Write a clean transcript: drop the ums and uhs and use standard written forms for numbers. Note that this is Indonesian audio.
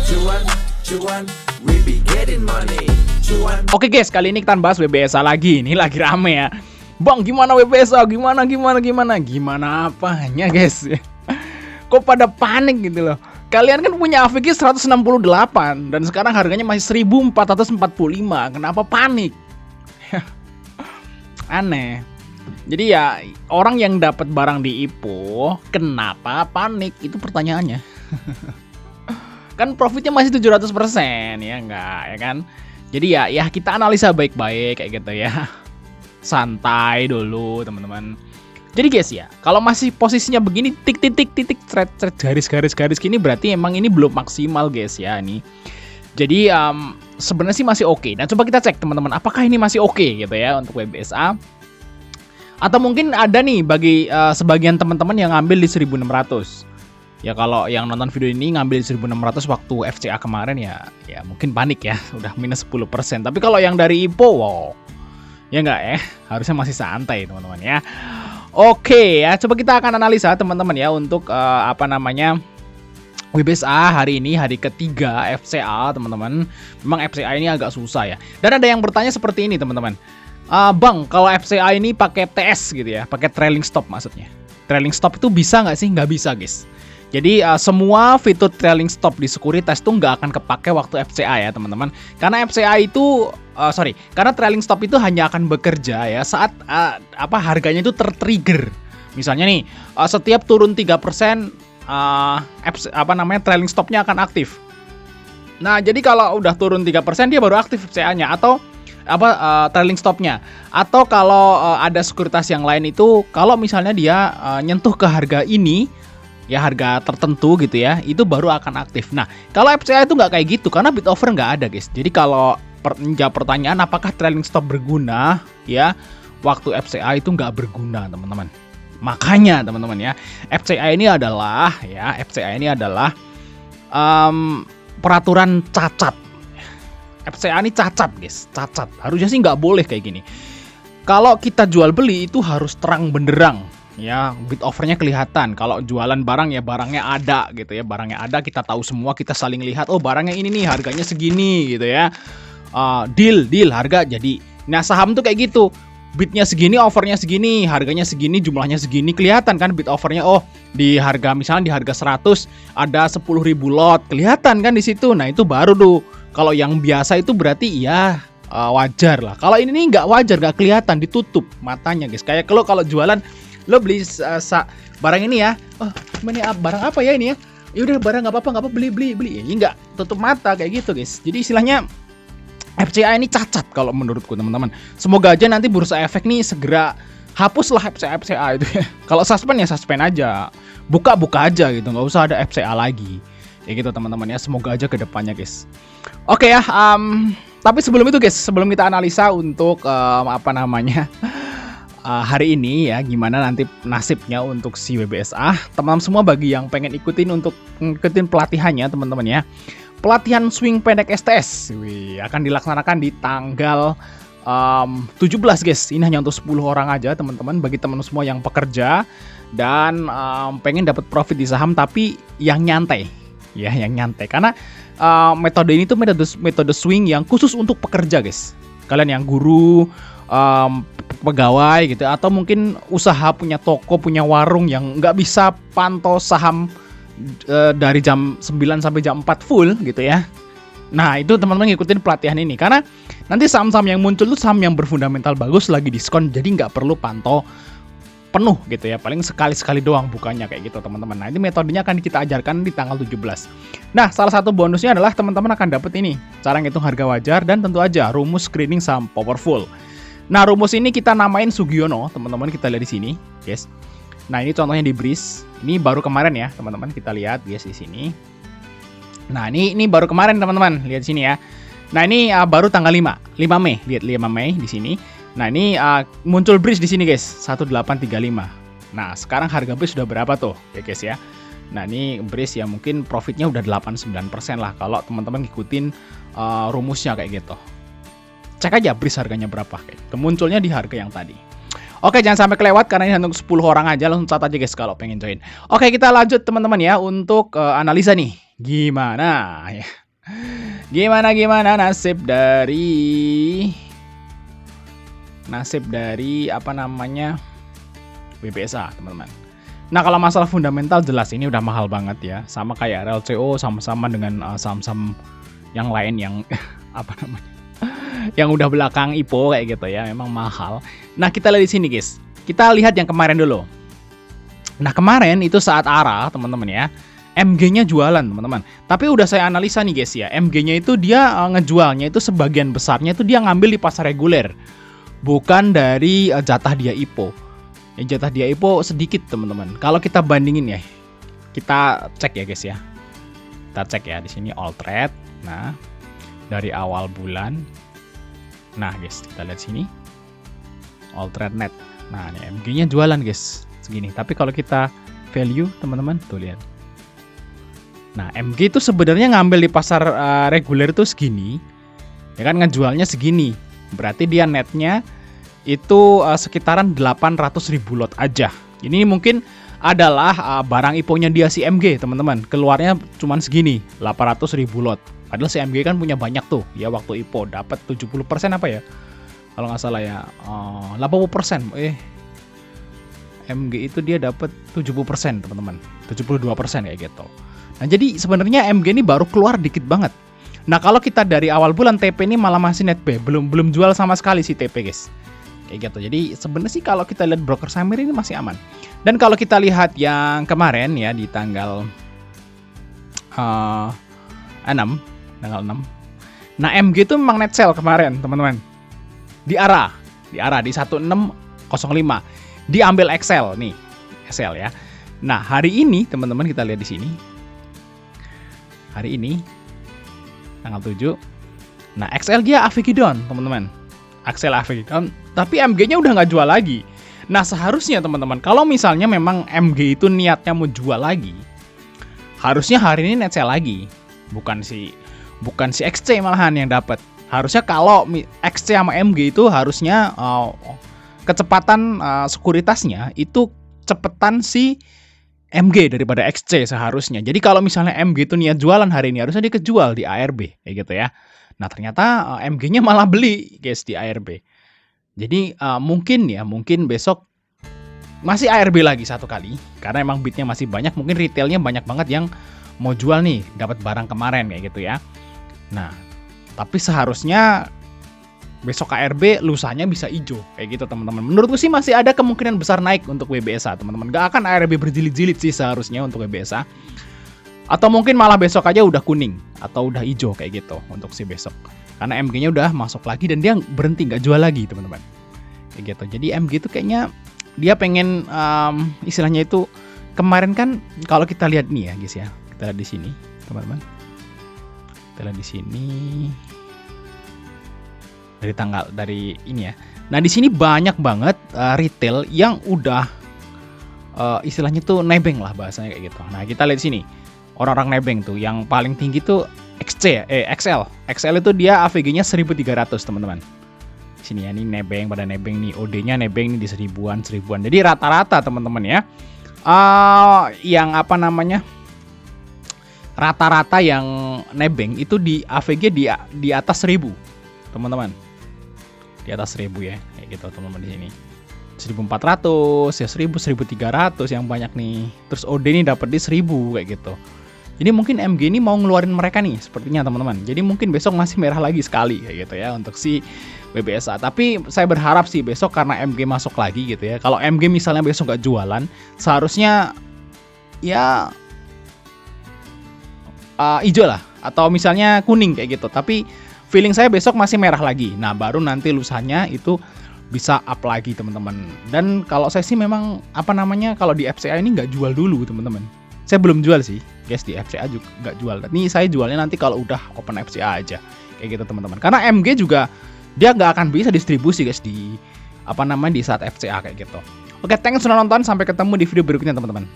Cuan, cuan, we be getting money. Cuan. Oke guys, kali ini kita bahas WBSA lagi. Ini lagi rame ya. Bang, gimana WBSA? Gimana apanya guys? Kok pada panik gitu loh. Kalian kan punya AVG 168 dan sekarang harganya masih 1445. Kenapa panik? Aneh. Jadi ya orang yang dapat barang di IPO kenapa panik? Itu pertanyaannya. Kan profitnya masih 700% ya enggak ya kan? Jadi ya kita analisa baik-baik kayak gitu ya. Santai dulu teman-teman. Jadi guys ya, kalau masih posisinya begini titik garis gini berarti emang ini belum maksimal guys ya nih. Jadi sebenarnya sih masih oke. Nah, coba kita cek teman-teman, apakah ini masih oke gitu ya untuk WBSA? Atau mungkin ada nih bagi sebagian teman-teman yang ngambil di 1600. Ya kalau yang nonton video ini ngambil di 1600 waktu FCA kemarin ya mungkin panik ya, udah minus 10%. Tapi kalau yang dari IPO, wow. Ya enggak ya, harusnya masih santai teman-teman ya. Oke ya, coba kita akan analisa teman-teman ya untuk WBSA hari ini hari ketiga FCA teman-teman. Memang FCA ini agak susah ya. Dan ada yang bertanya seperti ini teman-teman. Bang, kalau FCA ini pakai TS gitu ya, pakai trailing stop maksudnya. Trailing stop itu bisa nggak sih? Nggak bisa guys. Jadi semua fitur trailing stop di sekuritas itu nggak akan kepake waktu FCA ya teman-teman. Karena FCA itu karena trailing stop itu hanya akan bekerja ya saat harganya itu tertrigger. Misalnya nih setiap turun 3% trailing stopnya akan aktif. Nah jadi kalau udah turun 3% dia baru aktif FCA-nya atau trailing stopnya. Atau kalau ada sekuritas yang lain itu kalau misalnya dia nyentuh ke harga ini ya harga tertentu gitu ya, itu baru akan aktif. Nah, kalau FCA itu nggak kayak gitu karena bid offer nggak ada guys. Jadi kalau menjawab pertanyaan apakah trailing stop berguna ya, waktu FCA itu nggak berguna teman-teman. Makanya teman-teman ya, FCA ini adalah peraturan cacat. FCA ini cacat guys, cacat. Harusnya sih nggak boleh kayak gini. Kalau kita jual beli itu harus terang benderang. Ya, bid offernya kelihatan. Kalau jualan barang ya barangnya ada gitu ya. Barangnya ada, kita tahu semua, kita saling lihat. Oh barangnya ini nih harganya segini gitu ya. Deal harga jadi. Nah saham tuh kayak gitu. Bidnya segini, offernya segini, harganya segini, jumlahnya segini. Kelihatan kan bid offernya. Oh di harga misalnya di harga 100 ada 10.000 lot. Kelihatan kan di situ. Nah itu baru tuh. Kalau yang biasa itu berarti ya wajar lah. Kalau ini nih nggak wajar, nggak kelihatan, ditutup matanya guys. Kayak kalau jualan lo beli barang ini ya, oh ini barang apa ya ini ya, yaudah barang nggak apa beli, ini nggak tutup mata kayak gitu guys. Jadi istilahnya FCA ini cacat kalau menurutku teman-teman. Semoga aja nanti Bursa Efek nih segera hapuslah FCA itu ya. Kalau suspend ya suspend aja, buka aja gitu, nggak usah ada FCA lagi kayak gitu teman-teman ya. Semoga aja kedepannya guys. Oke ya, tapi sebelum itu guys, sebelum kita analisa untuk hari ini ya gimana nanti nasibnya untuk si WBSA, teman-teman semua bagi yang pengen ikutin pelatihannya teman-teman ya. Pelatihan swing pendek STS akan dilaksanakan di tanggal 17 guys. Ini hanya untuk 10 orang aja teman-teman, bagi teman semua yang pekerja dan pengen dapat profit di saham tapi yang nyantai. Ya, yang nyantai karena metode ini tuh metode swing yang khusus untuk pekerja guys. Kalian yang guru, pegawai gitu, atau mungkin usaha, punya toko, punya warung yang nggak bisa pantau saham dari jam 9 sampai jam 4 full gitu ya. Nah itu teman-teman ngikutin pelatihan ini karena nanti saham-saham yang muncul tuh saham yang berfundamental bagus, lagi diskon, jadi nggak perlu pantau penuh gitu ya, paling sekali-sekali doang bukanya kayak gitu teman-teman. Nah ini metodenya akan kita ajarkan di tanggal 17. Nah salah satu bonusnya adalah teman-teman akan dapat ini, cara ngitung harga wajar dan tentu aja rumus screening saham powerful. Nah rumus ini kita namain Sugiono teman-teman, kita lihat di sini guys. Nah ini contohnya di BRIS, ini baru kemarin ya teman-teman, kita lihat guys di sini. Nah ini baru kemarin teman-teman, lihat di sini ya. Nah ini baru tanggal 5 Mei, lihat 5 Mei di sini. Nah ini muncul BRIS di sini guys, 1835. Nah sekarang harga BRIS sudah berapa tuh ya guys ya. Nah ini BRIS ya mungkin profitnya udah 89% lah kalau teman-teman ngikutin rumusnya kayak gitu. Cek aja BRIS harganya berapa kayak gitu. Munculnya di harga yang tadi. Oke, jangan sampai kelewat karena ini untuk 10 orang aja, langsung catat aja guys kalau pengen join. Oke, kita lanjut teman-teman ya untuk analisa nih. Gimana ya? Gimana nasib dari apa namanya WBSA, teman-teman. Nah, kalau masalah fundamental jelas ini udah mahal banget ya. Sama kayak RLCO, sama-sama dengan saham-saham yang lain yang apa namanya? Yang udah belakang IPO kayak gitu ya, memang mahal. Nah, kita lihat di sini, guys. Kita lihat yang kemarin dulu. Nah, kemarin itu saat ARA, teman-teman ya. MG-nya jualan, teman-teman. Tapi udah saya analisa nih, guys ya. MG-nya itu dia ngejualnya itu sebagian besarnya itu dia ngambil di pasar reguler. Bukan dari jatah dia IPO. Yang jatah dia IPO sedikit, teman-teman. Kalau kita bandingin ya. Kita cek ya, guys ya. Kita cek ya di sini all trade. Nah, dari awal bulan. Nah, guys, kita lihat sini. All trade net. Nah, ini MG-nya jualan, guys. Segini. Tapi kalau kita value, teman-teman, tuh lihat. Nah, MG itu sebenarnya ngambil di pasar reguler itu segini. Ya kan, ngejualnya segini. Berarti dia netnya itu sekitaran 800.000 lot aja. Ini mungkin adalah barang IPO-nya dia si MG, teman-teman. Keluarnya cuma segini, 800.000 lot. Padahal si MG kan punya banyak tuh. Ya waktu IPO dapat 70% apa ya? Kalau nggak salah ya, 80%. MG itu dia dapat 70%, teman-teman. 72% kayak gitu. Nah, jadi sebenarnya MG ini baru keluar dikit banget. Nah, kalau kita dari awal bulan TP ini malah masih net B, belum jual sama sekali si TP, guys. Kayak gitu. Jadi sebenarnya sih kalau kita lihat broker Samir ini masih aman. Dan kalau kita lihat yang kemarin ya di tanggal 6. Nah, MG itu memang net sell kemarin, teman-teman. Di ARA di 1605. Diambil Excel nih. Excel ya. Nah, hari ini teman-teman kita lihat di sini. Hari ini tanggal 7. Nah, XL dia AVG down, teman-teman. XL AVG down, tapi MG-nya udah nggak jual lagi. Nah, seharusnya teman-teman, kalau misalnya memang MG itu niatnya mau jual lagi, harusnya hari ini net sell lagi. Bukan si XC malahan yang dapat. Harusnya kalau XC sama MG itu harusnya kecepatan sekuritasnya itu cepetan si MG daripada XC seharusnya. Jadi kalau misalnya MG itu niat jualan hari ini harusnya dia kejual di ARB kayak gitu ya. Nah, ternyata MG-nya malah beli, guys, di ARB. Jadi mungkin besok masih ARB lagi satu kali karena emang bidnya masih banyak, mungkin retailnya banyak banget yang mau jual nih, dapat barang kemarin kayak gitu ya. Nah, tapi seharusnya besok ARB lusanya bisa hijau kayak gitu, teman-teman. Menurutku sih masih ada kemungkinan besar naik untuk WBSA, teman-teman. Gak akan ARB berjilid-jilid sih seharusnya untuk WBSA. Atau mungkin malah besok aja udah kuning atau udah hijau kayak gitu untuk si besok. Karena MG-nya udah masuk lagi dan dia berhenti nggak jual lagi, teman-teman. Kayak gitu. Jadi MG itu kayaknya dia pengen istilahnya itu kemarin kan kalau kita lihat nih ya, guys ya. Kita lihat di sini, teman-teman. Kita lihat di sini. Dari ini ya. Nah, di sini banyak banget retail yang udah istilahnya tuh nebeng lah bahasanya kayak gitu. Nah, kita lihat sini. Orang-orang nebeng tuh yang paling tinggi tuh XL. XL itu dia AVG-nya 1300, teman-teman. Sini ya, ini nebeng pada nebeng nih. OD-nya nebeng nih di seribuan. Jadi rata-rata, teman-teman ya. Yang apa namanya? Rata-rata yang nebeng itu di AVG di atas 1000, teman-teman. Di atas 1000 ya, kayak gitu teman-teman di sini. 1400 ya, 1300 yang banyak nih. Terus OD ini dapat di 1000 kayak gitu. Jadi mungkin MG ini mau ngeluarin mereka nih sepertinya, teman-teman. Jadi mungkin besok masih merah lagi sekali kayak gitu ya untuk si WBSA. Tapi saya berharap sih besok karena MG masuk lagi gitu ya. Kalau MG misalnya besok nggak jualan, seharusnya ya hijau lah atau misalnya kuning kayak gitu. Tapi feeling saya besok masih merah lagi. Nah, baru nanti lusanya itu bisa up lagi, teman-teman. Dan kalau saya sih memang kalau di FCA ini nggak jual dulu, teman-teman. Saya belum jual sih, guys, di FCA juga nggak jual. Ini saya jualnya nanti kalau udah open FCA aja, kayak gitu, teman-teman. Karena MG juga dia nggak akan bisa distribusi, guys, di di saat FCA kayak gitu. Oke, thanks sudah nonton. Sampai ketemu di video berikutnya, teman-teman.